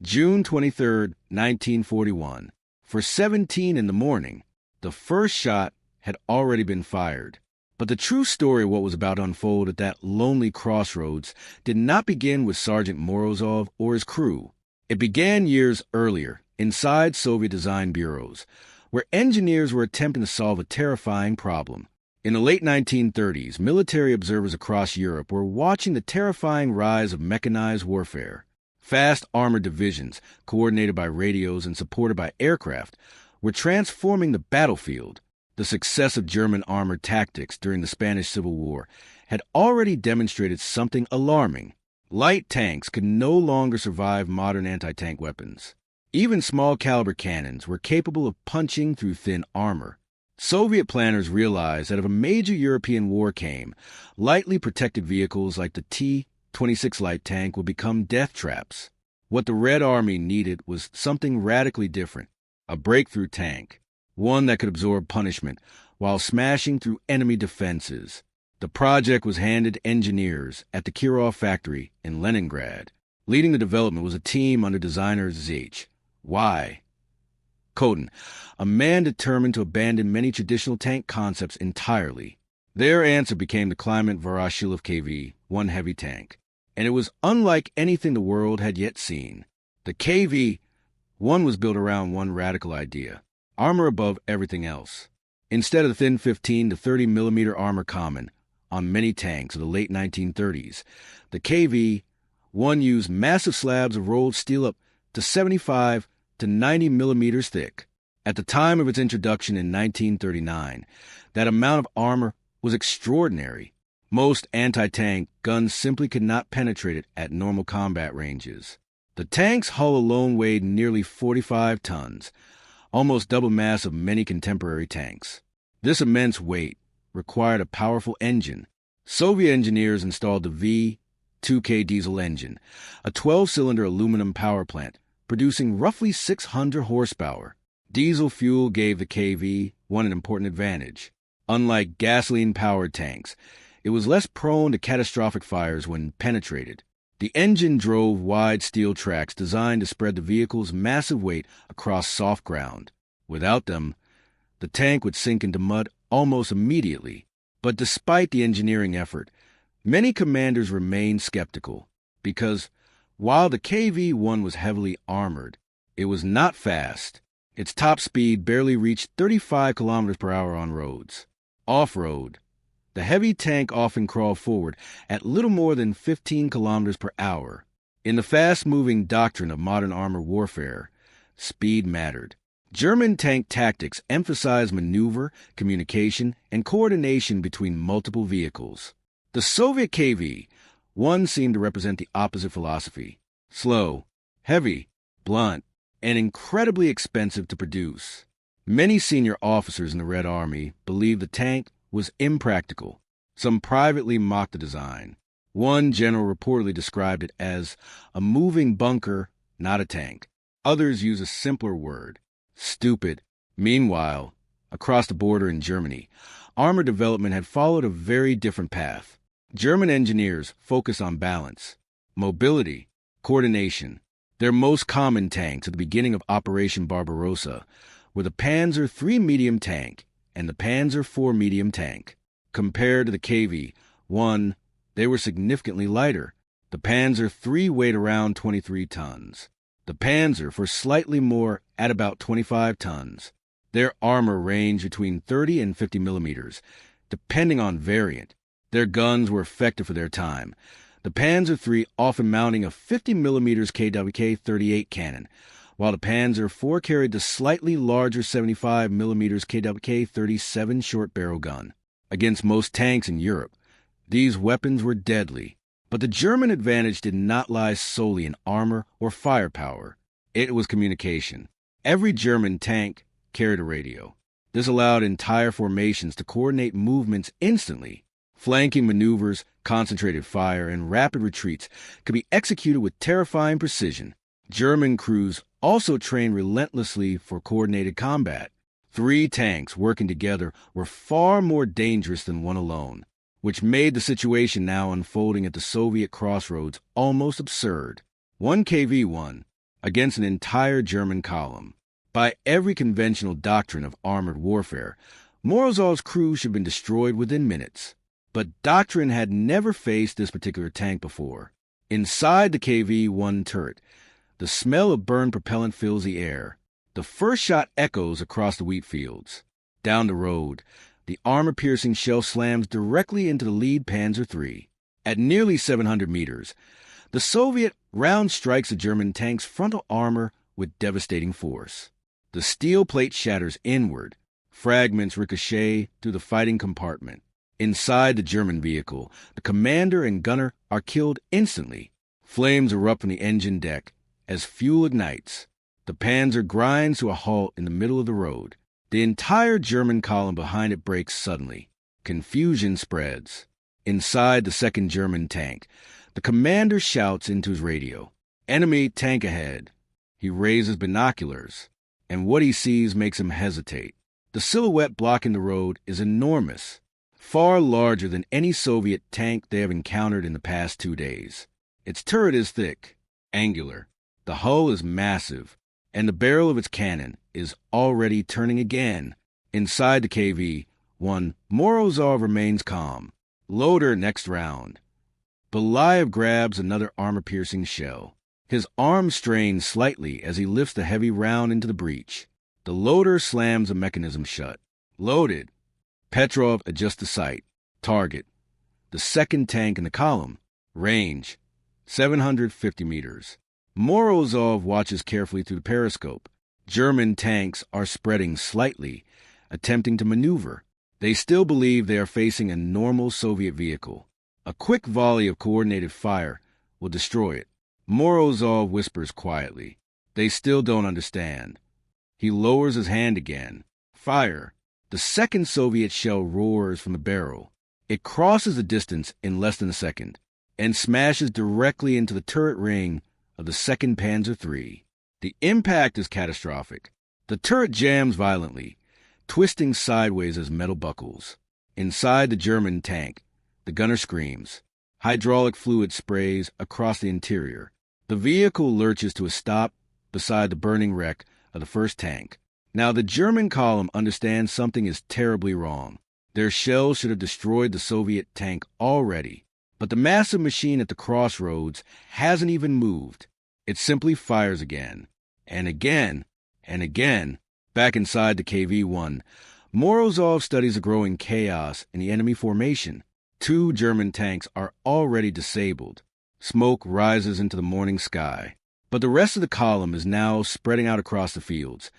June 23, 1941. For 17 in the morning, the first shot had already been fired. But the true story of what was about to unfold at that lonely crossroads did not begin with Sergeant Morozov or his crew. It began years earlier, inside Soviet design bureaus, where engineers were attempting to solve a terrifying problem. In the late 1930s, military observers across Europe were watching the terrifying rise of mechanized warfare. Fast armored divisions, coordinated by radios and supported by aircraft, were transforming the battlefield. The success of German armored tactics during the Spanish Civil War had already demonstrated something alarming. Light tanks could no longer survive modern anti-tank weapons. Even small-caliber cannons were capable of punching through thin armor. Soviet planners realized that if a major European war came, lightly protected vehicles like the T-26 light tank would become death traps. What the Red Army needed was something radically different, a breakthrough tank, one that could absorb punishment while smashing through enemy defenses. The project was handed to engineers at the Kirov factory in Leningrad. Leading the development was a team under designer Zh. Y. Koden, a man determined to abandon many traditional tank concepts entirely. Their answer became the Kliment Voroshilov KV, one heavy tank, and it was unlike anything the world had yet seen. The KV-1 was built around one radical idea: armor above everything else. Instead of the thin 15 to 30 millimeter armor common on many tanks of the late 1930s, the KV-1 used massive slabs of rolled steel up to 75 to 90 millimeters thick. At the time of its introduction in 1939, that amount of armor was extraordinary. Most anti-tank guns simply could not penetrate it at normal combat ranges. The tank's hull alone weighed nearly 45 tons, almost double mass of many contemporary tanks. This immense weight required a powerful engine. Soviet engineers installed the V-2K diesel engine, a 12-cylinder aluminum power plant, producing roughly 600 horsepower. Diesel fuel gave the KV-1 an important advantage. Unlike gasoline-powered tanks, it was less prone to catastrophic fires when penetrated. The engine drove wide steel tracks designed to spread the vehicle's massive weight across soft ground. Without them, the tank would sink into mud almost immediately. But despite the engineering effort, many commanders remained skeptical, because while the KV-1 was heavily armored, it was not fast. Its top speed barely reached 35 kilometers per hour on roads. Off-road, the heavy tank often crawled forward at little more than 15 kilometers per hour. In the fast-moving doctrine of modern armor warfare, speed mattered. German tank tactics emphasized maneuver, communication, and coordination between multiple vehicles. The Soviet KV-1 seemed to represent the opposite philosophy: slow, heavy, blunt, and incredibly expensive to produce. Many senior officers in the Red Army believed the tank was impractical. Some privately mocked the design. One general reportedly described it as a moving bunker, not a tank. Others use a simpler word: stupid. Meanwhile, across the border in Germany, armor development had followed a very different path. German engineers focused on balance, mobility, coordination. Their most common tanks at the beginning of Operation Barbarossa were the Panzer III medium tank and the Panzer IV medium tank. Compared to the KV-1, they were significantly lighter. The Panzer III weighed around 23 tons. The Panzer IV slightly more, at about 25 tons. Their armor ranged between 30 and 50 millimeters, depending on variant. Their guns were effective for their time, the Panzer III often mounting a 50 millimeters KWK-38 cannon, while the Panzer IV carried the slightly larger 75 millimeters KWK-37 short-barrel gun. Against most tanks in Europe, these weapons were deadly. But the German advantage did not lie solely in armor or firepower. It was communication. Every German tank carried a radio. This allowed entire formations to coordinate movements instantly. Flanking maneuvers, concentrated fire, and rapid retreats could be executed with terrifying precision. German crews also trained relentlessly for coordinated combat. 3 tanks working together were far more dangerous than one alone, which made the situation now unfolding at the Soviet crossroads almost absurd. One KV-1, against an entire German column. By every conventional doctrine of armored warfare, Morozov's crew should have been destroyed within minutes. But doctrine had never faced this particular tank before. Inside the KV-1 turret, the smell of burned propellant fills the air. The first shot echoes across the wheat fields. Down the road, the armor-piercing shell slams directly into the lead Panzer III. At nearly 700 meters, the Soviet round strikes the German tank's frontal armor with devastating force. The steel plate shatters inward. Fragments ricochet through the fighting compartment. Inside the German vehicle, the commander and gunner are killed instantly. Flames erupt from the engine deck as fuel ignites. The Panzer grinds to a halt in the middle of the road. The entire German column behind it breaks suddenly. Confusion spreads. Inside the second German tank, the commander shouts into his radio, "Enemy tank ahead." He raises binoculars, and what he sees makes him hesitate. The silhouette blocking the road is enormous, far larger than any Soviet tank they have encountered in the past 2 days. Its turret is thick, angular. The hull is massive, and the barrel of its cannon is already turning again. Inside the KV-1, Morozov remains calm. Loader next round. Belayev grabs another armor-piercing shell. His arm strains slightly as he lifts the heavy round into the breech. The loader slams the mechanism shut. Loaded. Petrov adjusts the sight. Target. The second tank in the column. Range. 750 meters. Morozov watches carefully through the periscope. German tanks are spreading slightly, attempting to maneuver. They still believe they are facing a normal Soviet vehicle. A quick volley of coordinated fire will destroy it. Morozov whispers quietly. They still don't understand. He lowers his hand again. Fire. The second Soviet shell roars from the barrel. It crosses the distance in less than a second and smashes directly into the turret ring of the second Panzer III. The impact is catastrophic. The turret jams violently, twisting sideways as metal buckles. Inside the German tank, the gunner screams. Hydraulic fluid sprays across the interior. The vehicle lurches to a stop beside the burning wreck of the first tank. Now the German column understands something is terribly wrong. Their shells should have destroyed the Soviet tank already. But the massive machine at the crossroads hasn't even moved. It simply fires again, and again, and again. Back inside the KV-1, Morozov studies the growing chaos in the enemy formation. 2 German tanks are already disabled. Smoke rises into the morning sky. But the rest of the column is now spreading out across the fields,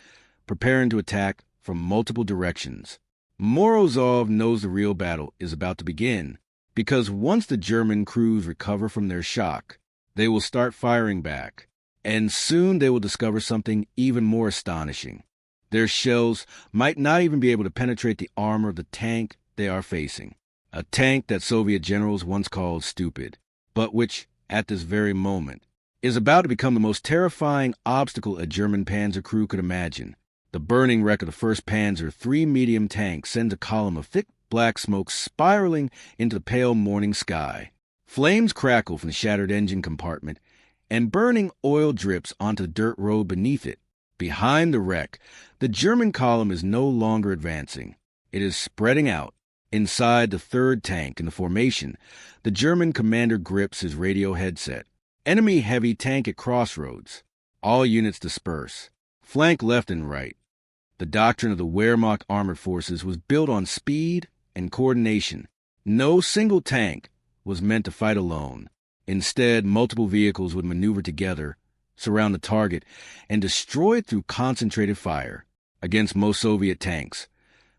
preparing to attack from multiple directions. Morozov knows the real battle is about to begin, because once the German crews recover from their shock, they will start firing back, and soon they will discover something even more astonishing. Their shells might not even be able to penetrate the armor of the tank they are facing, a tank that Soviet generals once called stupid, but which, at this very moment, is about to become the most terrifying obstacle a German Panzer crew could imagine. The burning wreck of the 1st Panzer III medium tank sends a column of thick black smoke spiraling into the pale morning sky. Flames crackle from the shattered engine compartment, and burning oil drips onto the dirt road beneath it. Behind the wreck, the German column is no longer advancing. It is spreading out. Inside the 3rd tank in the formation, the German commander grips his radio headset. Enemy heavy tank at crossroads. All units disperse. Flank left and right. The doctrine of the Wehrmacht armored forces was built on speed and coordination. No single tank was meant to fight alone. Instead, multiple vehicles would maneuver together, surround the target, and destroy it through concentrated fire. Against most Soviet tanks,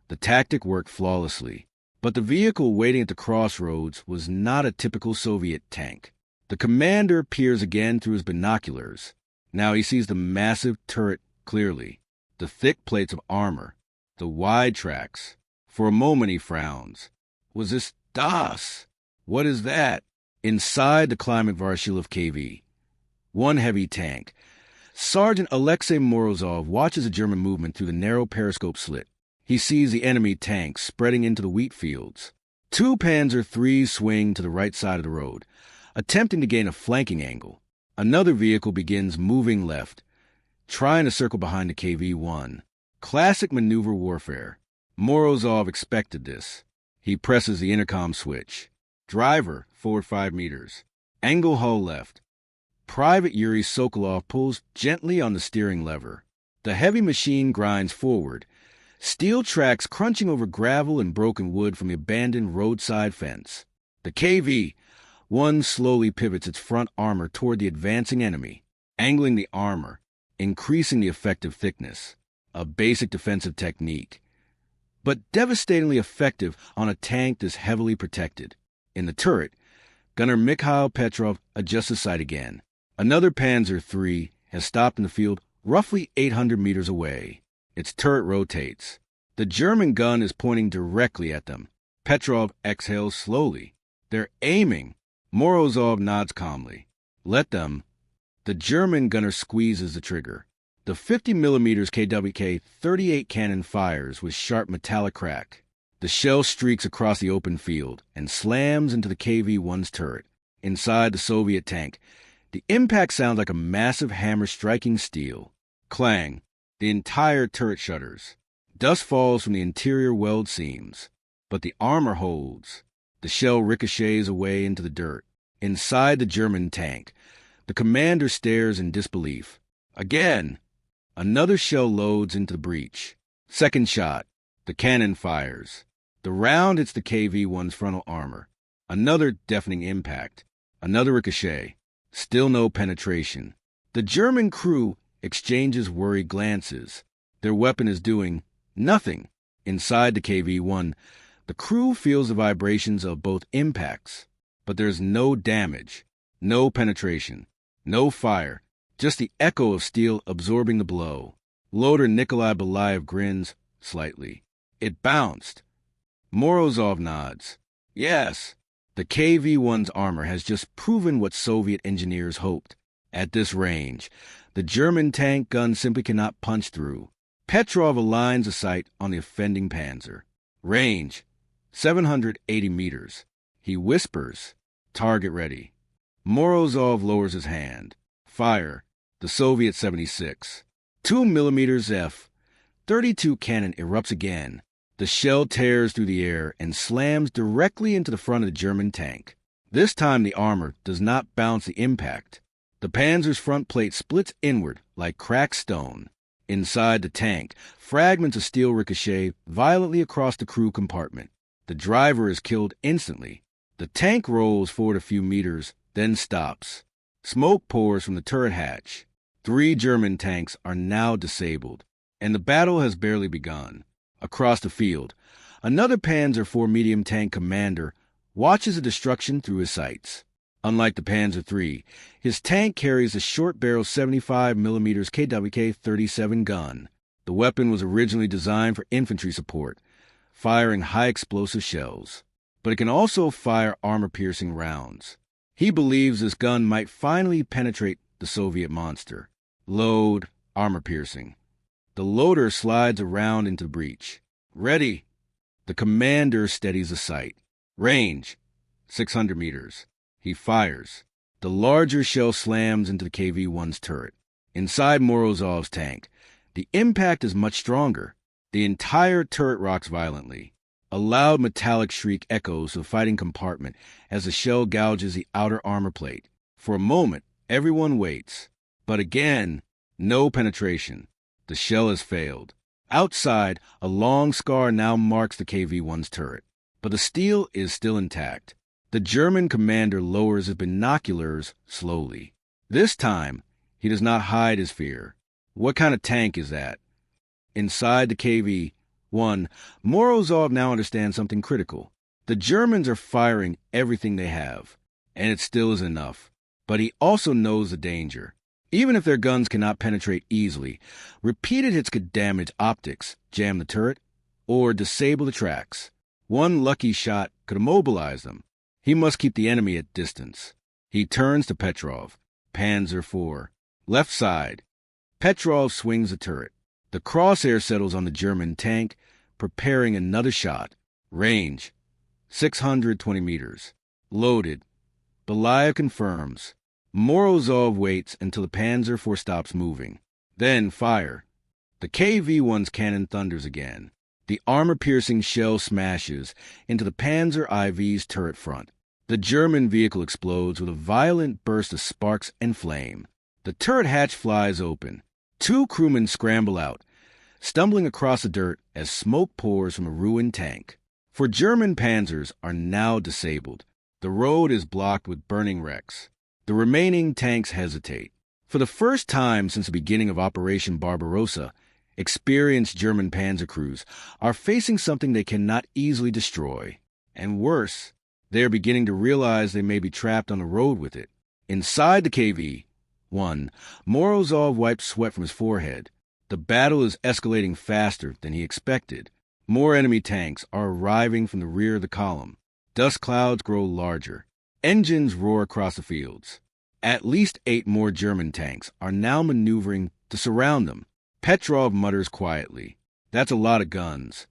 the tactic worked flawlessly. But the vehicle waiting at the crossroads was not a typical Soviet tank. The commander peers again through his binoculars. Now he sees the massive turret clearly, the thick plates of armor, the wide tracks. For a moment he frowns. Was this DAS? What is that? Inside the Climate Varshilov KV, 1 heavy tank, Sergeant Alexei Morozov watches the German movement through the narrow periscope slit. He sees the enemy tanks spreading into the wheat fields. 2 Panzer IIIs swing to the right side of the road, attempting to gain a flanking angle. Another vehicle begins moving left, trying to circle behind the KV-1. Classic maneuver warfare. Morozov expected this. He presses the intercom switch. Driver, forward 5 meters. Angle hull left. Private Yuri Sokolov pulls gently on the steering lever. The heavy machine grinds forward, steel tracks crunching over gravel and broken wood from the abandoned roadside fence. The KV-1 slowly pivots its front armor toward the advancing enemy, angling the armor, increasing the effective thickness. A basic defensive technique, but devastatingly effective on a tank this heavily protected. In the turret, gunner Mikhail Petrov adjusts the sight again. Another Panzer III has stopped in the field roughly 800 meters away. Its turret rotates. The German gun is pointing directly at them. Petrov exhales slowly. They're aiming. Morozov nods calmly. Let them. The German gunner squeezes the trigger. The 50mm KWK-38 cannon fires with sharp metallic crack. The shell streaks across the open field and slams into the KV-1's turret. Inside the Soviet tank, the impact sounds like a massive hammer striking steel. Clang. The entire turret shudders. Dust falls from the interior weld seams. But the armor holds. The shell ricochets away into the dirt. Inside the German tank, the commander stares in disbelief. Again! Another shell loads into the breach. Second shot. The cannon fires. The round hits the KV-1's frontal armor. Another deafening impact. Another ricochet. Still no penetration. The German crew exchanges worried glances. Their weapon is doing nothing. Inside the KV-1, the crew feels the vibrations of both impacts. But there's no damage, no penetration, no fire. Just the echo of steel absorbing the blow. Loader Nikolai Belayev grins slightly. It bounced. Morozov nods. Yes, the KV-1's armor has just proven what Soviet engineers hoped. At this range, the German tank gun simply cannot punch through. Petrov aligns the sight on the offending Panzer. Range, 780 meters. He whispers, target ready. Morozov lowers his hand. Fire. The Soviet 76. 2mm F-32 cannon erupts again. The shell tears through the air and slams directly into the front of the German tank. This time the armor does not bounce the impact. The Panzer's front plate splits inward like cracked stone. Inside the tank, fragments of steel ricochet violently across the crew compartment. The driver is killed instantly. The tank rolls forward a few meters, then stops. Smoke pours from the turret hatch. 3 German tanks are now disabled, and the battle has barely begun. Across the field, another Panzer IV medium tank commander watches the destruction through his sights. Unlike the Panzer III, his tank carries a short-barrel 75mm KWK-37 gun. The weapon was originally designed for infantry support, firing high-explosive shells, but it can also fire armor-piercing rounds. He believes this gun might finally penetrate the Soviet monster. Load, armor-piercing. The loader slides around into the breach. Ready. The commander steadies the sight. Range, 600 meters. He fires. The larger shell slams into the KV-1's turret. Inside Morozov's tank, the impact is much stronger. The entire turret rocks violently. A loud metallic shriek echoes the fighting compartment as the shell gouges the outer armor plate. For a moment, everyone waits. But again, no penetration. The shell has failed. Outside, a long scar now marks the KV-1's turret. But the steel is still intact. The German commander lowers his binoculars slowly. This time, he does not hide his fear. What kind of tank is that? Inside the KV-1, Morozov now understands something critical. The Germans are firing everything they have, and it still is enough. But he also knows the danger. Even if their guns cannot penetrate easily, repeated hits could damage optics, jam the turret, or disable the tracks. One lucky shot could immobilize them. He must keep the enemy at distance. He turns to Petrov. Panzer IV. Left side. Petrov swings the turret. The crosshair settles on the German tank, preparing another shot. Range, 620 meters. Loaded. Belayev confirms. Morozov waits until the Panzer IV stops moving. Then fire. The KV-1's cannon thunders again. The armor-piercing shell smashes into the Panzer IV's turret front. The German vehicle explodes with a violent burst of sparks and flame. The turret hatch flies open. 2 crewmen scramble out, stumbling across the dirt as smoke pours from a ruined tank. For German Panzers are now disabled. The road is blocked with burning wrecks. The remaining tanks hesitate. For the first time since the beginning of Operation Barbarossa, experienced German Panzer crews are facing something they cannot easily destroy. And worse, they are beginning to realize they may be trapped on the road with it. Inside the KV-1, Morozov wipes sweat from his forehead. The battle is escalating faster than he expected. More enemy tanks are arriving from the rear of the column. Dust clouds grow larger. Engines roar across the fields. At least 8 more German tanks are now maneuvering to surround them. Petrov mutters quietly, "That's a lot of guns."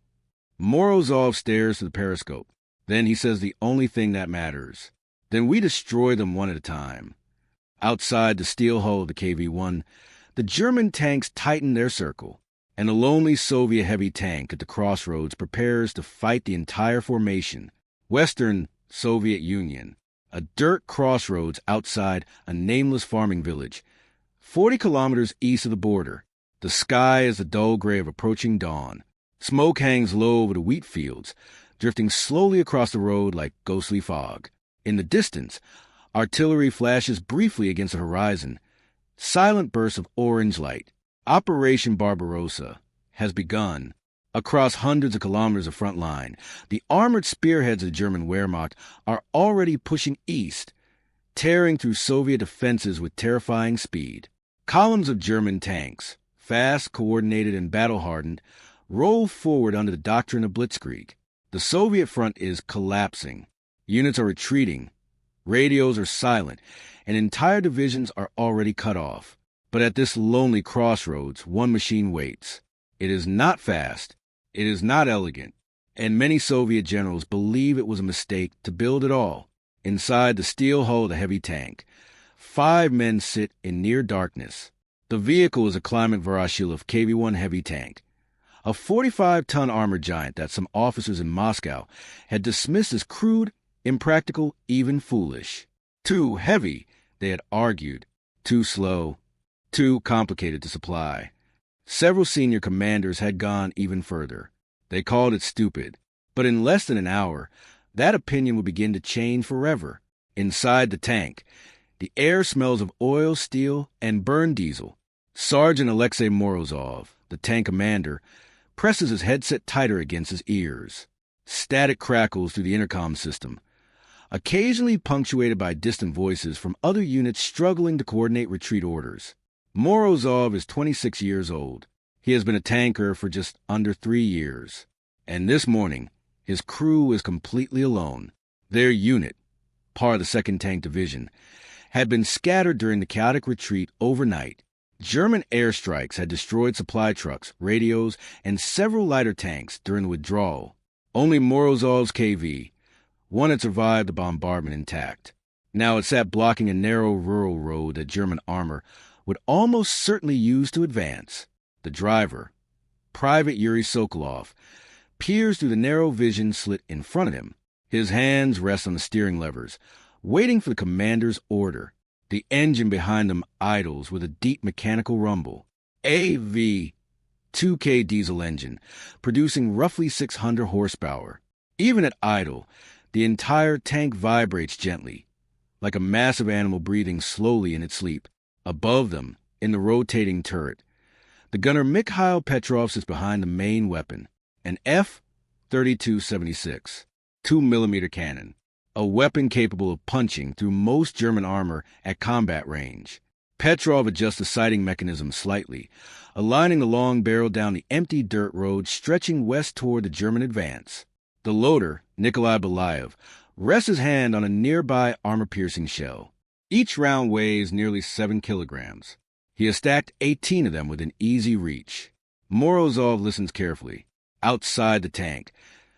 Morozov stares to the periscope. Then he says the only thing that matters. "Then we destroy them one at a time." Outside the steel hull of the KV-1, the German tanks tighten their circle, and a lonely Soviet heavy tank at the crossroads prepares to fight the entire formation. Western Soviet Union. A dirt crossroads outside a nameless farming village, 40 kilometers east of the border. The sky is the dull gray of approaching dawn. Smoke hangs low over the wheat fields, drifting slowly across the road like ghostly fog. In the distance, artillery flashes briefly against the horizon. Silent bursts of orange light. Operation Barbarossa has begun. Across hundreds of kilometers of front line, the armored spearheads of the German Wehrmacht are already pushing east, tearing through Soviet defenses with terrifying speed. Columns of German tanks, fast, coordinated, and battle-hardened, roll forward under the doctrine of blitzkrieg. The Soviet front is collapsing. Units are retreating. Radios are silent, and entire divisions are already cut off. But at this lonely crossroads, one machine waits. It is not fast. It is not elegant, and many Soviet generals believe it was a mistake to build it all. Inside the steel hull of the heavy tank, 5 men sit in near darkness. The vehicle is a Kliment Voroshilov's KV-1 heavy tank, a 45-ton armored giant that some officers in Moscow had dismissed as crude, impractical, even foolish. Too heavy, they had argued. Too slow. Too complicated to supply. Several senior commanders had gone even further. They called it stupid. But in less than an hour, that opinion would begin to change forever. Inside the tank, the air smells of oil, steel, and burned diesel. Sergeant Alexei Morozov, the tank commander, presses his headset tighter against his ears. Static crackles through the intercom system, occasionally punctuated by distant voices from other units struggling to coordinate retreat orders. Morozov is 26 years old. He has been a tanker for just under 3 years. And this morning, his crew is completely alone. Their unit, part of the 2nd Tank Division, had been scattered during the chaotic retreat overnight. German airstrikes had destroyed supply trucks, radios, and several lighter tanks during the withdrawal. Only Morozov's KV-1 had survived the bombardment intact. Now it sat blocking a narrow rural road that German armor would almost certainly use to advance. The driver, Private Yuri Sokolov, peers through the narrow vision slit in front of him. His hands rest on the steering levers, waiting for the commander's order. The engine behind him idles with a deep mechanical rumble. AV 2K diesel engine, producing roughly 600 horsepower. Even at idle, the entire tank vibrates gently, like a massive animal breathing slowly in its sleep. Above them, in the rotating turret, the gunner Mikhail Petrov sits behind the main weapon, an F-32-76, 2mm cannon, a weapon capable of punching through most German armor at combat range. Petrov adjusts the sighting mechanism slightly, aligning the long barrel down the empty dirt road stretching west toward the German advance. The loader, Nikolai Belayev, rests his hand on a nearby armor-piercing shell. Each round weighs nearly 7 kilograms. He has stacked 18 of them within easy reach. Morozov listens carefully. Outside the tank,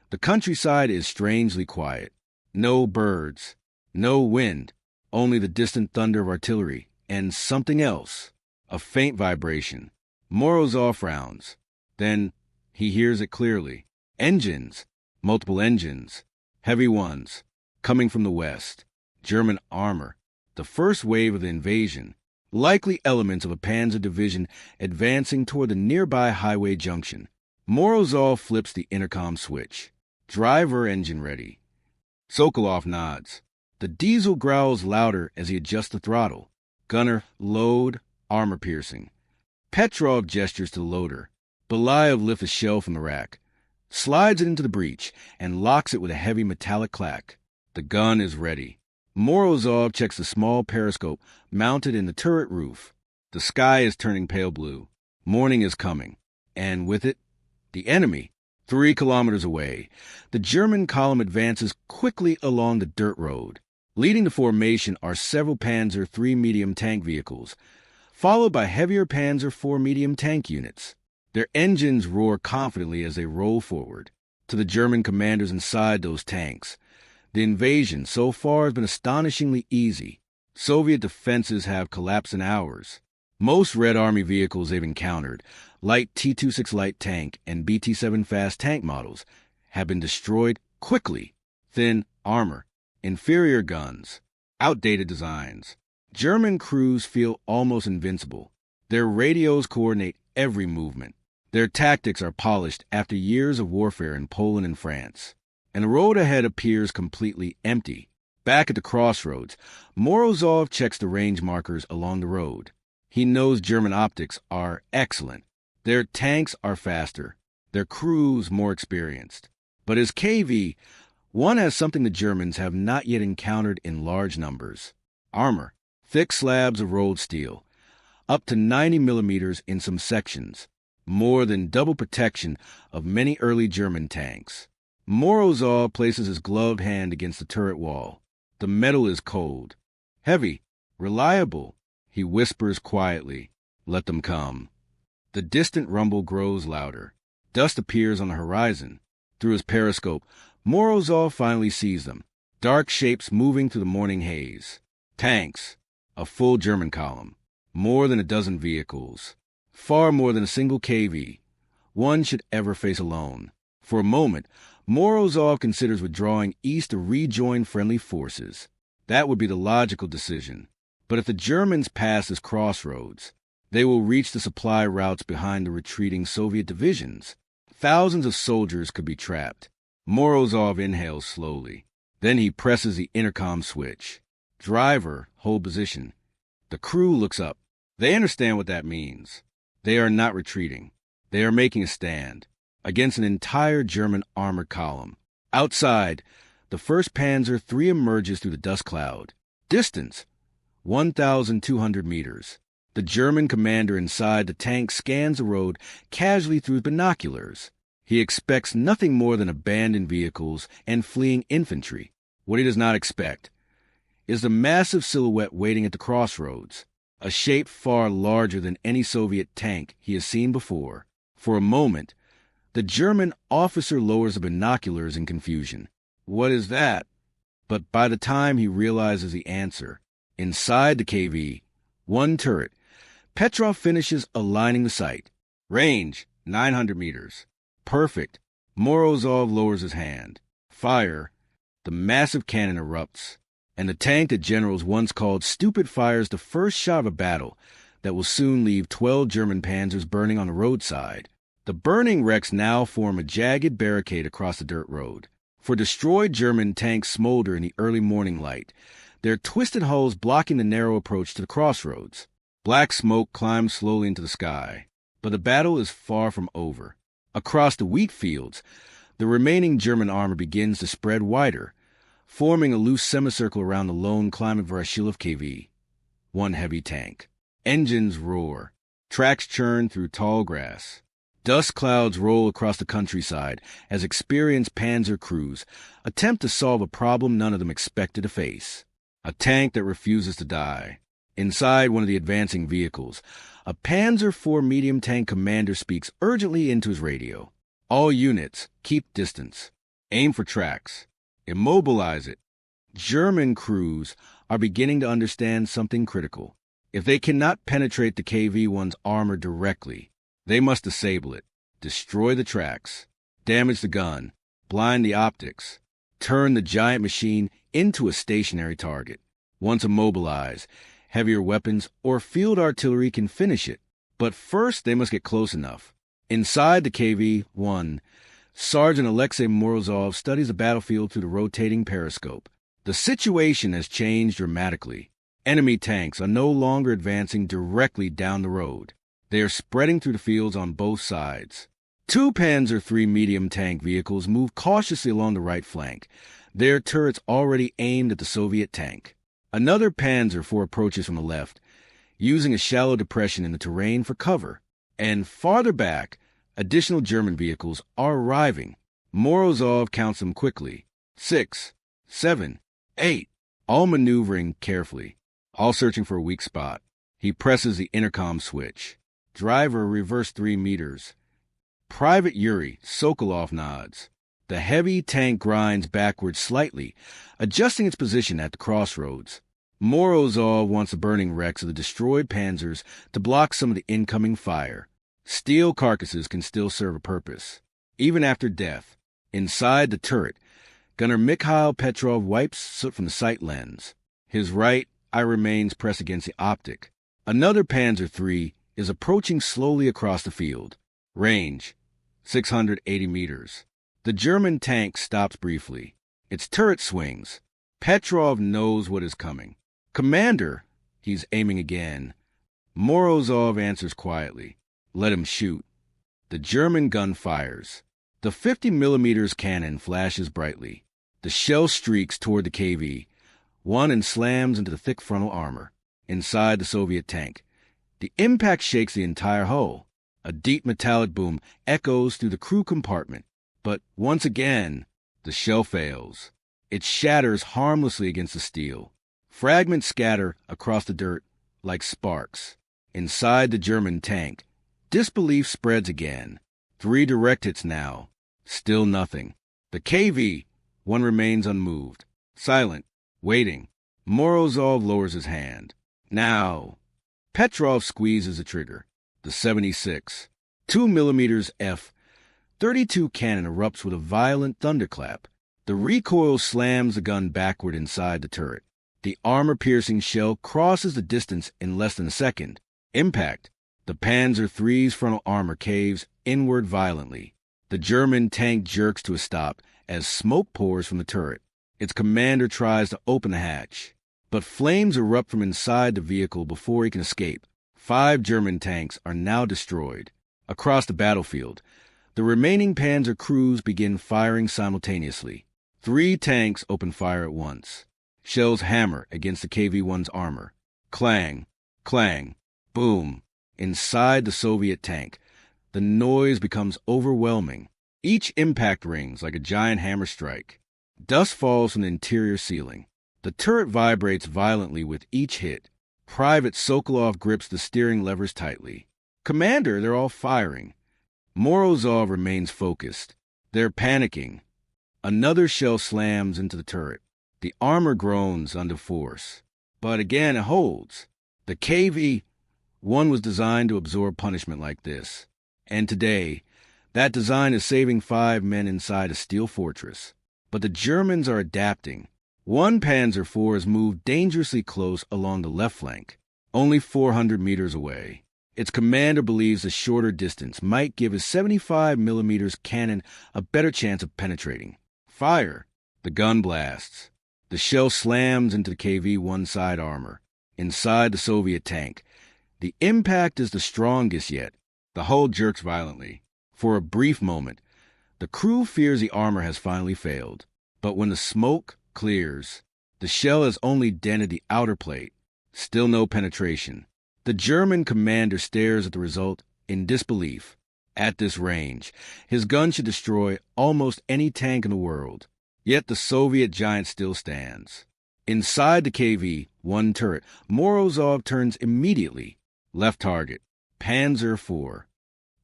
the countryside is strangely quiet. No birds, no wind, Only the distant thunder of artillery and something else, a faint vibration. Morozov frowns. Then he hears it clearly. Engines, multiple engines, heavy ones, coming from the west. German armor, the first wave of the invasion, likely elements of a Panzer division advancing toward the nearby highway junction. Morozov flips the intercom switch. Driver engine ready. Sokolov nods. The diesel growls louder as he adjusts the throttle. Gunner, load, armor piercing. Petrov gestures to the loader. Belayev lifts a shell from the rack, slides it into the breech, and locks it with a heavy metallic clack. The gun is ready. Morozov checks the small periscope mounted in the turret roof. The sky is turning pale blue. Morning is coming. And with it, the enemy. 3 kilometers away, the German column advances quickly along the dirt road. Leading the formation are several Panzer III medium tank vehicles, followed by heavier Panzer IV medium tank units. Their engines roar confidently as they roll forward. To the German commanders inside those tanks, the invasion so far has been astonishingly easy. Soviet defenses have collapsed in hours. Most Red Army vehicles they've encountered, light T-26 light tank and BT-7 fast tank models, have been destroyed quickly. Thin armor, inferior guns, outdated designs. German crews feel almost invincible. Their radios coordinate every movement. Their tactics are polished after years of warfare in Poland and France. And the road ahead appears completely empty. Back at the crossroads, Morozov checks the range markers along the road. He knows German optics are excellent. Their tanks are faster, their crews more experienced. But as KV, one has something the Germans have not yet encountered in large numbers. Armor, thick slabs of rolled steel, up to 90 millimeters in some sections, more than double protection of many early German tanks. Morozov places his gloved hand against the turret wall. The metal is cold, heavy, reliable. He whispers quietly, "Let them come." The distant rumble grows louder. Dust appears on the horizon. Through his periscope, Morozov finally sees them, dark shapes moving through the morning haze. Tanks, a full German column, more than a dozen vehicles, far more than a single KV one should ever face alone. For a moment, Morozov considers withdrawing east to rejoin friendly forces. That would be the logical decision. But if the Germans pass this crossroads, they will reach the supply routes behind the retreating Soviet divisions. Thousands of soldiers could be trapped. Morozov inhales slowly. Then he presses the intercom switch. Driver, hold position. The crew looks up. They understand what that means. They are not retreating. They are making a stand against an entire German armored column. Outside, the 1st Panzer III emerges through the dust cloud. Distance, 1,200 meters. The German commander inside the tank scans the road casually through binoculars. He expects nothing more than abandoned vehicles and fleeing infantry. What he does not expect is the massive silhouette waiting at the crossroads, a shape far larger than any Soviet tank he has seen before. For a moment, the German officer lowers the binoculars in confusion. What is that? But by the time he realizes the answer, inside the KV, one turret, Petrov finishes aligning the sight. Range, 900 meters. Perfect. Morozov lowers his hand. Fire. The massive cannon erupts, and the tank that generals once called stupid fires the first shot of a battle that will soon leave 12 German panzers burning on the roadside. The burning wrecks now form a jagged barricade across the dirt road. For destroyed German tanks smolder in the early morning light, their twisted hulls blocking the narrow approach to the crossroads. Black smoke climbs slowly into the sky, but the battle is far from over. Across the wheat fields, the remaining German armor begins to spread wider, forming a loose semicircle around the lone Kliment Vorashilov KV. One heavy tank. Engines roar. Tracks churn through tall grass. Dust clouds roll across the countryside as experienced panzer crews attempt to solve a problem none of them expected to face. A tank that refuses to die. Inside one of the advancing vehicles, a Panzer IV medium tank commander speaks urgently into his radio. All units, keep distance. Aim for tracks. Immobilize it. German crews are beginning to understand something critical. If they cannot penetrate the KV-1's armor directly, they must disable it, destroy the tracks, damage the gun, blind the optics, turn the giant machine into a stationary target. Once immobilized, heavier weapons or field artillery can finish it. But first, they must get close enough. Inside the KV-1, Sergeant Alexei Morozov studies the battlefield through the rotating periscope. The situation has changed dramatically. Enemy tanks are no longer advancing directly down the road. They are spreading through the fields on both sides. 2 Panzer III medium tank vehicles move cautiously along the right flank, their turrets already aimed at the Soviet tank. Another Panzer IV approaches from the left, using a shallow depression in the terrain for cover. And farther back, additional German vehicles are arriving. Morozov counts them quickly. 6, 7, 8, all maneuvering carefully, all searching for a weak spot. He presses the intercom switch. Driver reverse 3 meters. Private Yuri Sokolov nods. The heavy tank grinds backward slightly, adjusting its position at the crossroads. Morozov wants the burning wrecks of the destroyed Panzers to block some of the incoming fire. Steel carcasses can still serve a purpose. Even after death, inside the turret, Gunner Mikhail Petrov wipes soot from the sight lens. His right eye remains pressed against the optic. Another Panzer III is approaching slowly across the field. Range, 680 meters. The German tank stops briefly. Its turret swings. Petrov knows what is coming. Commander, he's aiming again. Morozov answers quietly. Let him shoot. The German gun fires. The 50mm cannon flashes brightly. The shell streaks toward the KV-1 and slams into the thick frontal armor. Inside the Soviet tank, the impact shakes the entire hull. A deep metallic boom echoes through the crew compartment. But once again, the shell fails. It shatters harmlessly against the steel. Fragments scatter across the dirt like sparks. Inside the German tank, disbelief spreads again. 3 direct hits now. Still nothing. The KV-1 remains unmoved, silent, waiting. Morozov lowers his hand. Now. Petrov squeezes the trigger. The 76, 2mm F-32 cannon erupts with a violent thunderclap. The recoil slams the gun backward inside the turret. The armor-piercing shell crosses the distance in less than a second. Impact. The Panzer III's frontal armor caves inward violently. The German tank jerks to a stop as smoke pours from the turret. Its commander tries to open the hatch, but flames erupt from inside the vehicle before he can escape. 5 German tanks are now destroyed. Across the battlefield, the remaining Panzer crews begin firing simultaneously. 3 tanks open fire at once. Shells hammer against the KV-1's armor. Clang, clang, boom. Inside the Soviet tank, the noise becomes overwhelming. Each impact rings like a giant hammer strike. Dust falls from the interior ceiling. The turret vibrates violently with each hit. Private Sokolov grips the steering levers tightly. Commander, they're all firing. Morozov remains focused. They're panicking. Another shell slams into the turret. The armor groans under force. But again it holds. The KV-1 was designed to absorb punishment like this. And today, that design is saving 5 men inside a steel fortress. But the Germans are adapting. 1 Panzer IV has moved dangerously close along the left flank, only 400 meters away. Its commander believes the shorter distance might give his 75mm cannon a better chance of penetrating. Fire! The gun blasts. The shell slams into the KV-1 side armor. Inside the Soviet tank, the impact is the strongest yet. The hull jerks violently. For a brief moment, the crew fears the armor has finally failed. But when the smoke clears, the shell has only dented the outer plate. Still no penetration. The German commander stares at the result in disbelief. At this range, his gun should destroy almost any tank in the world. Yet the Soviet giant still stands. Inside the KV-1 turret, Morozov turns immediately. Left target, Panzer IV.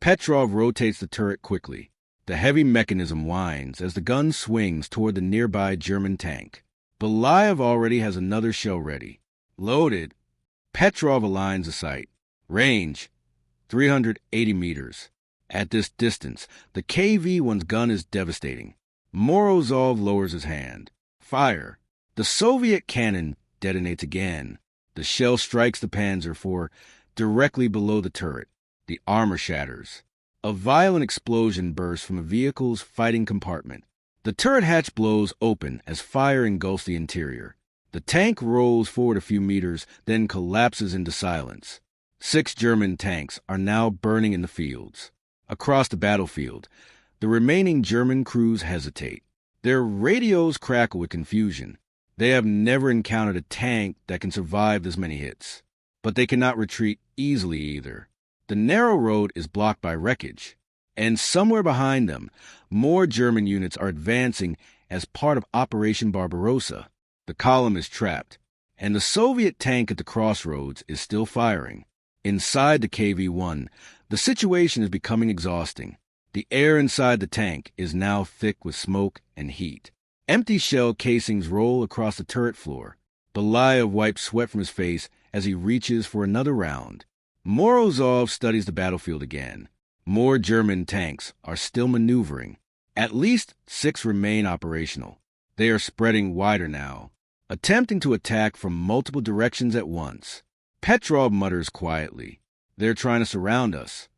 Petrov rotates the turret quickly. The heavy mechanism whines as the gun swings toward the nearby German tank. Belayev already has another shell ready. Loaded, Petrov aligns the sight. Range, 380 meters. At this distance, the KV-1's gun is devastating. Morozov lowers his hand. Fire. The Soviet cannon detonates again. The shell strikes the Panzer IV directly below the turret. The armor shatters. A violent explosion bursts from a vehicle's fighting compartment. The turret hatch blows open as fire engulfs the interior. The tank rolls forward a few meters, then collapses into silence. 6 German tanks are now burning in the fields. Across the battlefield, the remaining German crews hesitate. Their radios crackle with confusion. They have never encountered a tank that can survive this many hits. But they cannot retreat easily either. The narrow road is blocked by wreckage. And somewhere behind them, more German units are advancing as part of Operation Barbarossa. The column is trapped, and the Soviet tank at the crossroads is still firing. Inside the KV-1, the situation is becoming exhausting. The air inside the tank is now thick with smoke and heat. Empty shell casings roll across the turret floor. Belayev wipes sweat from his face as he reaches for another round. Morozov studies the battlefield again. More German tanks are still maneuvering. At least 6 remain operational. They are spreading wider now, attempting to attack from multiple directions at once. Petrov mutters quietly, "They're trying to surround us."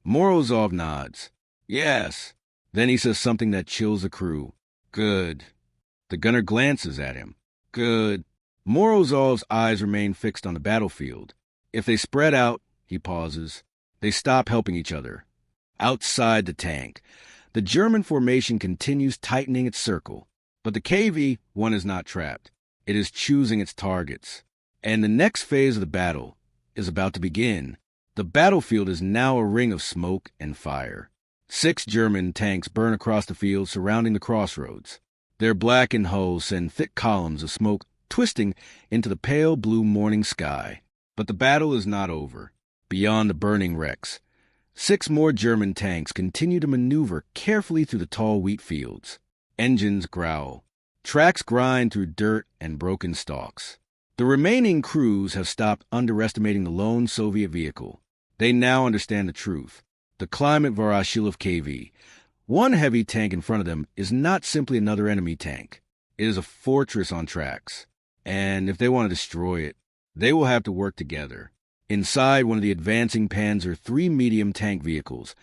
Morozov nods. "Yes." Then he says something that chills the crew. "Good." The gunner glances at him. "Good." Morozov's eyes remain fixed on the battlefield. If they spread out, he pauses, they stop helping each other. Outside the tank, the German formation continues tightening its circle. But the KV-1 is not trapped. It is choosing its targets. And the next phase of the battle is about to begin. The battlefield is now a ring of smoke and fire. 6 German tanks burn across the field surrounding the crossroads. Their blackened hulls send thick columns of smoke twisting into the pale blue morning sky. But the battle is not over. Beyond the burning wrecks, 6 more German tanks continue to maneuver carefully through the tall wheat fields. Engines growl. Tracks grind through dirt and broken stalks. The remaining crews have stopped underestimating the lone Soviet vehicle. They now understand the truth. The Climate Voroshilov KV, one heavy tank in front of them, is not simply another enemy tank. It is a fortress on tracks. And if they want to destroy it, they will have to work together. Inside one of the advancing Panzer III medium tank vehicles,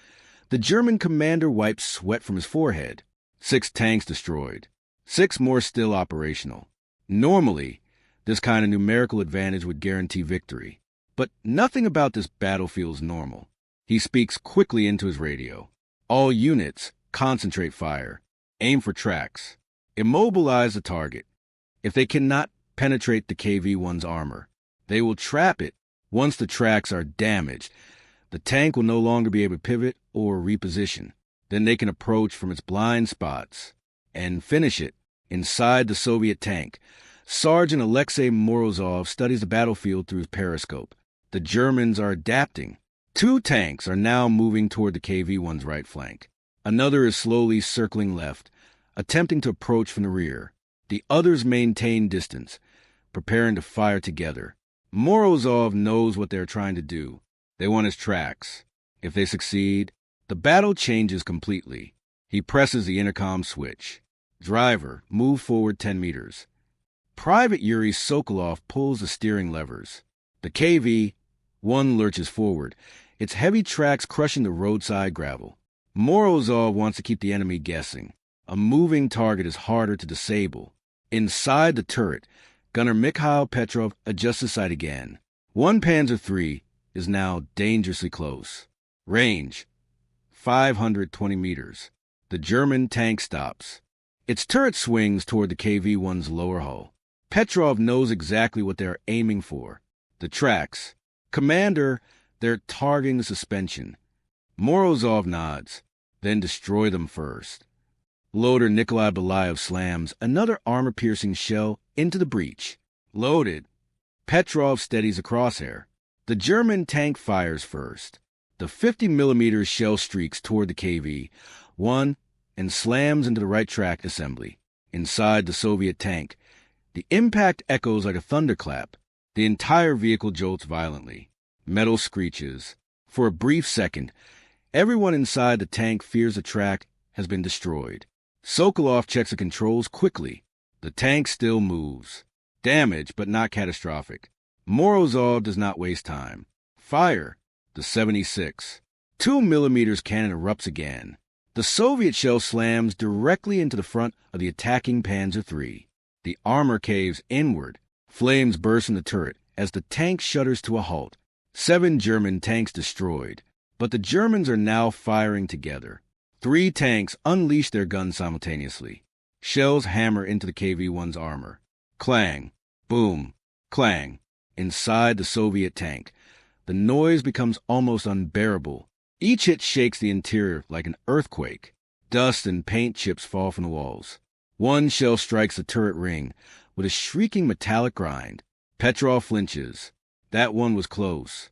the German commander wipes sweat from his forehead. 6 tanks destroyed. 6 more still operational. Normally, this kind of numerical advantage would guarantee victory. But nothing about this battle feels normal. He speaks quickly into his radio. "All units, concentrate fire. Aim for tracks. Immobilize the target. If they cannot penetrate the KV-1's armor, they will trap it. Once the tracks are damaged, the tank will no longer be able to pivot or reposition. Then they can approach from its blind spots and finish it." Inside the Soviet tank, Sergeant Alexei Morozov studies the battlefield through his periscope. The Germans are adapting. 2 tanks are now moving toward the KV-1's right flank. Another is slowly circling left, attempting to approach from the rear. The others maintain distance, preparing to fire together. Morozov knows what they're trying to do. They want his tracks. If they succeed, the battle changes completely. He presses the intercom switch. "Driver, move forward 10 meters." Private Yuri Sokolov pulls the steering levers. The KV-1 lurches forward, its heavy tracks crushing the roadside gravel. Morozov wants to keep the enemy guessing. A moving target is harder to disable. Inside the turret, Gunner Mikhail Petrov adjusts the sight again. 1 Panzer III is now dangerously close. Range, 520 meters. The German tank stops. Its turret swings toward the KV-1's lower hull. Petrov knows exactly what they're aiming for. The tracks. "Commander, they're targeting the suspension." Morozov nods. "Then destroy them first." Loader Nikolai Belayev slams another armor-piercing shell into the breach. Loaded. Petrov steadies a crosshair. The German tank fires first. The 50mm shell streaks toward the KV-1 and slams into the right track assembly. Inside the Soviet tank, The impact echoes like a thunderclap. The entire vehicle jolts violently. Metal screeches. For a brief second, everyone inside the tank fears the track has been destroyed. Sokolov checks the controls quickly. The tank still moves. Damage, but not catastrophic. Morozov does not waste time. Fire. The 76. 2mm cannon erupts again. The Soviet shell slams directly into the front of the attacking Panzer III. The armor caves inward. Flames burst from the turret as the tank shudders to a halt. 7 German tanks destroyed. But the Germans are now firing together. 3 tanks unleash their guns simultaneously. Shells hammer into the KV-1's armor. Clang. Boom. Clang. Inside the Soviet tank, the noise becomes almost unbearable. Each hit shakes the interior like an earthquake. Dust and paint chips fall from the walls. 1 shell strikes the turret ring with a shrieking metallic grind. Petrov flinches. That one was close.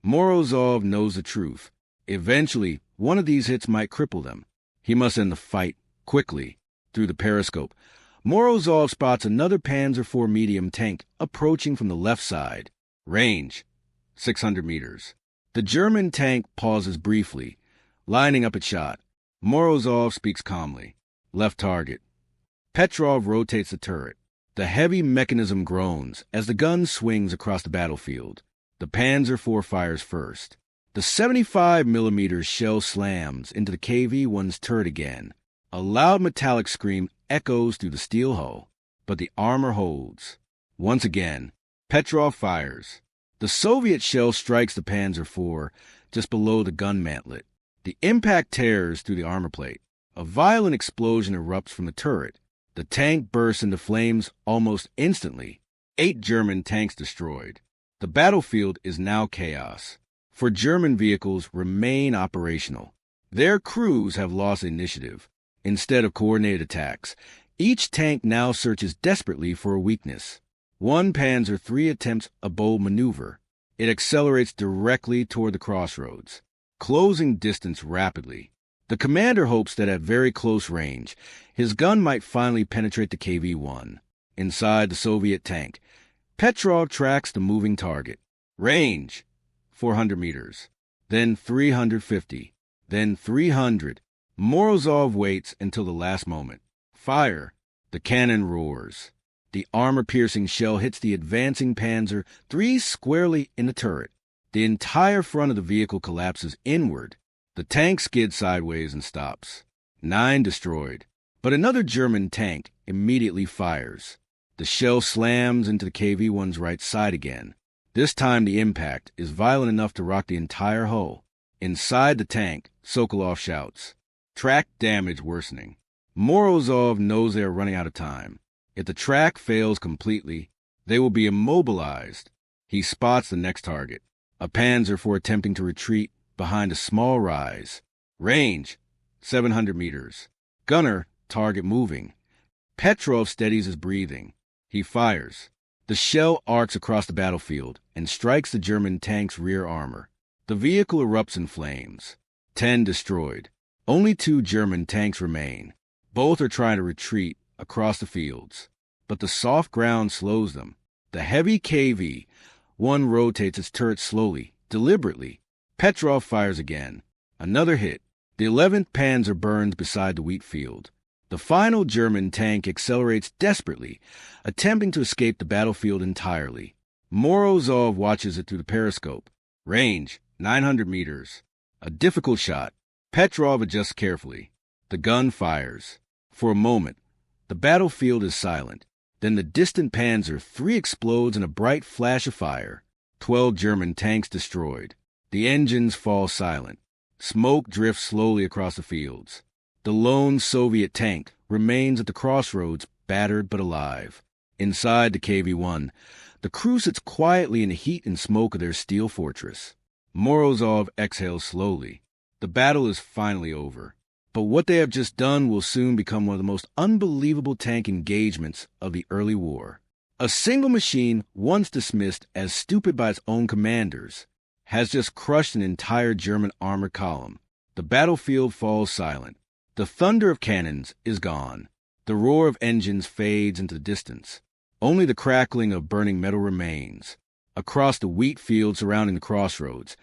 Morozov knows the truth. Eventually, one of these hits might cripple them. He must end the fight quickly. Through the periscope, Morozov spots another Panzer IV medium tank approaching from the left side. Range, 600 meters. The German tank pauses briefly, lining up its shot. Morozov speaks calmly. Left target. Petrov rotates the turret. The heavy mechanism groans as the gun swings across the battlefield. The Panzer IV fires first. The 75mm shell slams into the KV-1's turret again. A loud metallic scream echoes through the steel hull, but the armor holds. Once again, Petrov fires. The Soviet shell strikes the Panzer IV just below the gun mantlet. The impact tears through the armor plate. A violent explosion erupts from the turret. The tank bursts into flames almost instantly. 8 German tanks destroyed. The battlefield is now chaos. For German vehicles remain operational. Their crews have lost initiative. Instead of coordinated attacks, each tank now searches desperately for a weakness. 1 Panzer III attempts a bold maneuver. It accelerates directly toward the crossroads, closing distance rapidly. The commander hopes that at very close range, his gun might finally penetrate the KV-1. Inside the Soviet tank, Petrov tracks the moving target. Range, 400 meters. Then 350. Then 300. Morozov waits until the last moment. Fire. The cannon roars. The armor-piercing shell hits the advancing Panzer III squarely in the turret. The entire front of the vehicle collapses inward. The tank skids sideways and stops. 9 destroyed. But another German tank immediately fires. The shell slams into the KV-1's right side again. This time the impact is violent enough to rock the entire hull. Inside the tank, Sokolov shouts. Track damage worsening. Morozov knows they are running out of time. If the track fails completely, they will be immobilized. He spots the next target, a Panzer IV attempting to retreat behind a small rise. Range, 700 meters. Gunner, target moving. Petrov steadies his breathing. He fires. The shell arcs across the battlefield and strikes the German tank's rear armor. The vehicle erupts in flames. 10 destroyed. Only 2 German tanks remain. Both are trying to retreat across the fields, but the soft ground slows them. The heavy KV-1 rotates its turret slowly, deliberately. Petrov fires again. Another hit. The 11th Panzer burns beside the wheat field. The final German tank accelerates desperately, attempting to escape the battlefield entirely. Morozov watches it through the periscope. Range, 900 meters. A difficult shot. Petrov adjusts carefully. The gun fires. For a moment, the battlefield is silent. Then the distant Panzer III explodes in a bright flash of fire. 12 German tanks destroyed. The engines fall silent. Smoke drifts slowly across the fields. The lone Soviet tank remains at the crossroads, battered but alive. Inside the KV-1, the crew sits quietly in the heat and smoke of their steel fortress. Morozov exhales slowly. The battle is finally over. But what they have just done will soon become one of the most unbelievable tank engagements of the early war. A single machine, once dismissed as stupid by its own commanders, has just crushed an entire German armored column. The battlefield falls silent. The thunder of cannons is gone. The roar of engines fades into the distance. Only the crackling of burning metal remains. Across the wheat field surrounding the crossroads,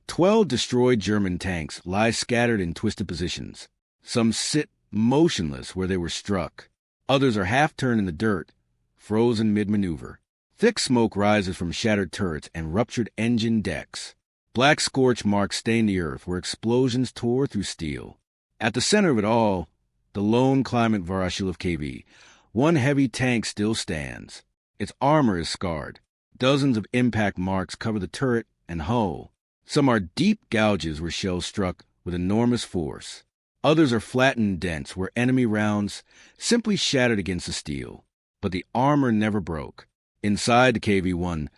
12 destroyed German tanks lie scattered in twisted positions. Some sit motionless where they were struck. Others are half-turned in the dirt, frozen mid-maneuver. Thick smoke rises from shattered turrets and ruptured engine decks. Black scorch marks stain the earth where explosions tore through steel. At the center of it all, the lone Kliment Voroshilov's KV. One heavy tank still stands. Its armor is scarred. Dozens of impact marks cover the turret and hull. Some are deep gouges where shells struck with enormous force. Others are flattened dents where enemy rounds simply shattered against the steel. But the armor never broke. Inside the KV-1,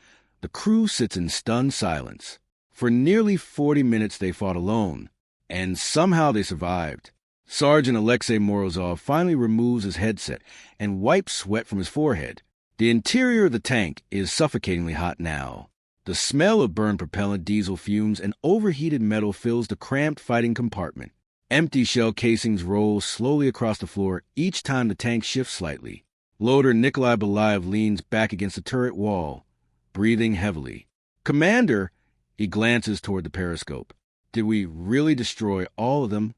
the crew sits in stunned silence. For nearly 40 minutes they fought alone, and somehow they survived. Sergeant Alexei Morozov finally removes his headset and wipes sweat from his forehead. The interior of the tank is suffocatingly hot now. The smell of burned propellant, diesel fumes, and overheated metal fills the cramped fighting compartment. Empty shell casings roll slowly across the floor each time the tank shifts slightly. Loader Nikolai Belayev leans back against the turret wall, breathing heavily. "Commander," he glances toward the periscope. "Did we really destroy all of them?"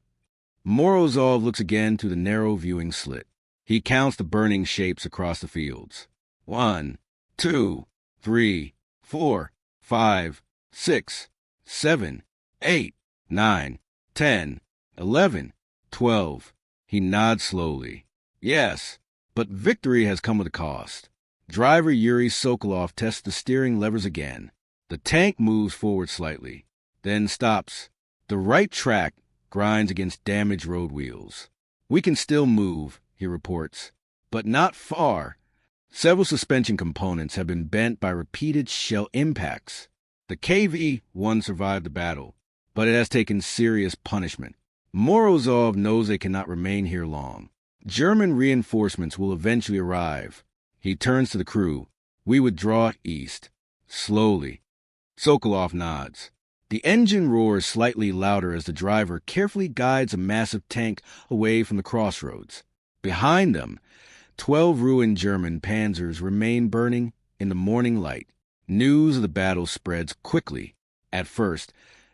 Morozov looks again through the narrow viewing slit. He counts the burning shapes across the fields. 1, 2, 3, 4, 5, 6, 7, 8, 9, 10, 11, 12. He nods slowly. Yes, but victory has come with a cost. Driver Yuri Sokolov tests the steering levers again. The tank moves forward slightly, then stops. The right track grinds against damaged road wheels. "We can still move," he reports, "but not far." Several suspension components have been bent by repeated shell impacts. The KV-1 survived the battle, but it has taken serious punishment. Morozov knows they cannot remain here long. German reinforcements will eventually arrive. He turns to the crew. "We withdraw east." Slowly. Sokolov nods. The engine roars slightly louder as the driver carefully guides a massive tank away from the crossroads. Behind them, 12 ruined German Panzers remain burning in the morning light. News of the battle spreads quickly. At first,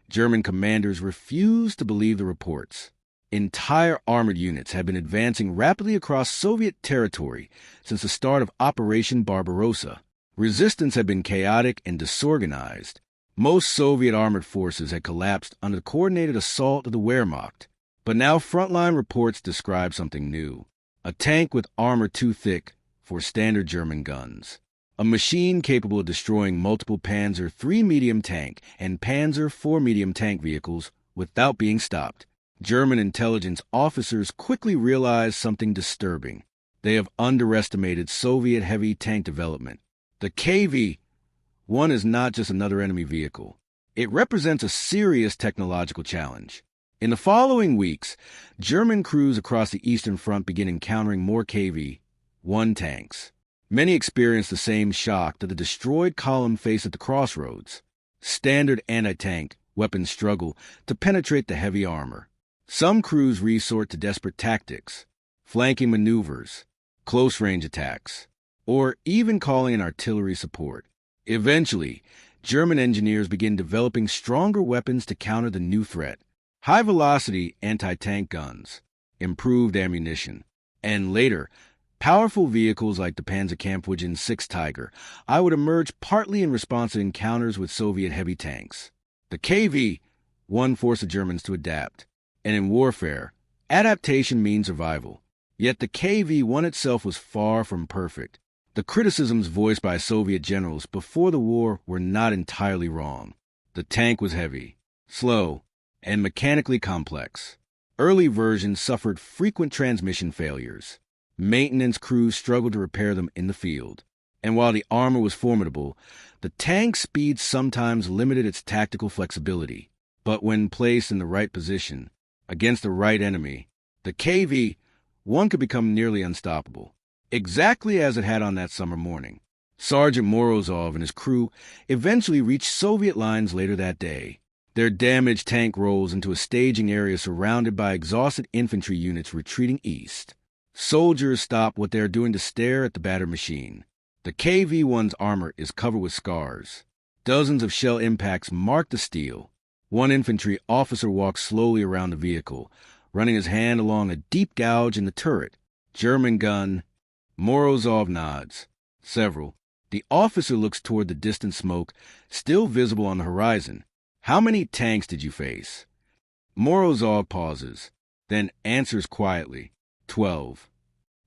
German commanders refused to believe the reports. Entire armored units had been advancing rapidly across Soviet territory since the start of Operation Barbarossa. Resistance had been chaotic and disorganized. Most Soviet armored forces had collapsed under the coordinated assault of the Wehrmacht. But now frontline reports describe something new. A tank with armor too thick for standard German guns. A machine capable of destroying multiple Panzer III medium tank and Panzer IV medium tank vehicles without being stopped. German intelligence officers quickly realized something disturbing. They have underestimated Soviet heavy tank development. The KV-1 is not just another enemy vehicle. It represents a serious technological challenge. In the following weeks, German crews across the Eastern Front begin encountering more KV-1 tanks. Many experience the same shock that the destroyed column faced at the crossroads. Standard anti-tank weapons struggle to penetrate the heavy armor. Some crews resort to desperate tactics, flanking maneuvers, close-range attacks, or even calling in artillery support. Eventually, German engineers begin developing stronger weapons to counter the new threat. High-velocity anti-tank guns, improved ammunition, and later, powerful vehicles like the Panzerkampfwagen 6 Tiger would emerge partly in response to encounters with Soviet heavy tanks. The KV-1 forced the Germans to adapt, and in warfare, adaptation means survival. Yet the KV-1 itself was far from perfect. The criticisms voiced by Soviet generals before the war were not entirely wrong. The tank was heavy, slow, and mechanically complex. Early versions suffered frequent transmission failures. Maintenance crews struggled to repair them in the field. And while the armor was formidable, the tank's speed sometimes limited its tactical flexibility. But when placed in the right position, against the right enemy, the KV-1 could become nearly unstoppable, exactly as it had on that summer morning. Sergeant Morozov and his crew eventually reached Soviet lines later that day. Their damaged tank rolls into a staging area surrounded by exhausted infantry units retreating east. Soldiers stop what they are doing to stare at the battered machine. The KV-1's armor is covered with scars. Dozens of shell impacts mark the steel. One infantry officer walks slowly around the vehicle, running his hand along a deep gouge in the turret. German gun. Morozov nods. Several. The officer looks toward the distant smoke, still visible on the horizon. How many tanks did you face? Morozov pauses, then answers quietly. 12.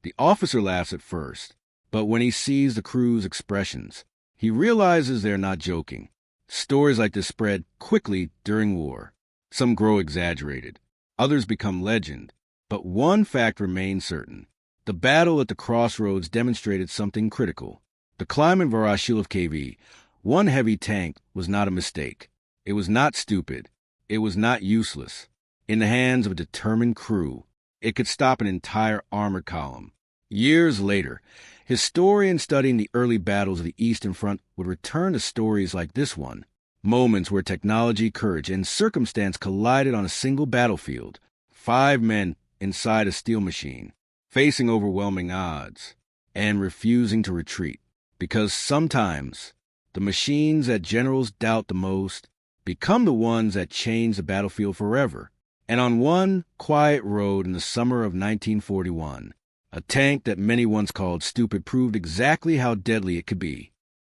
The officer laughs at first, but when he sees the crew's expressions, he realizes they're not joking. Stories like this spread quickly during war. Some grow exaggerated. Others become legend. But one fact remains certain. The battle at the crossroads demonstrated something critical. The Klyman Voroshilovka KV, one heavy tank, was not a mistake. It was not stupid. It was not useless. In the hands of a determined crew, it could stop an entire armored column. Years later, historians studying the early battles of the Eastern Front would return to stories like this one, moments where technology, courage, and circumstance collided on a single battlefield. 5 men inside a steel machine, facing overwhelming odds, and refusing to retreat. Because sometimes the machines that generals doubt the most become the ones that change the battlefield forever. And on one quiet road in the summer of 1941, a tank that many once called stupid proved exactly how deadly it could be.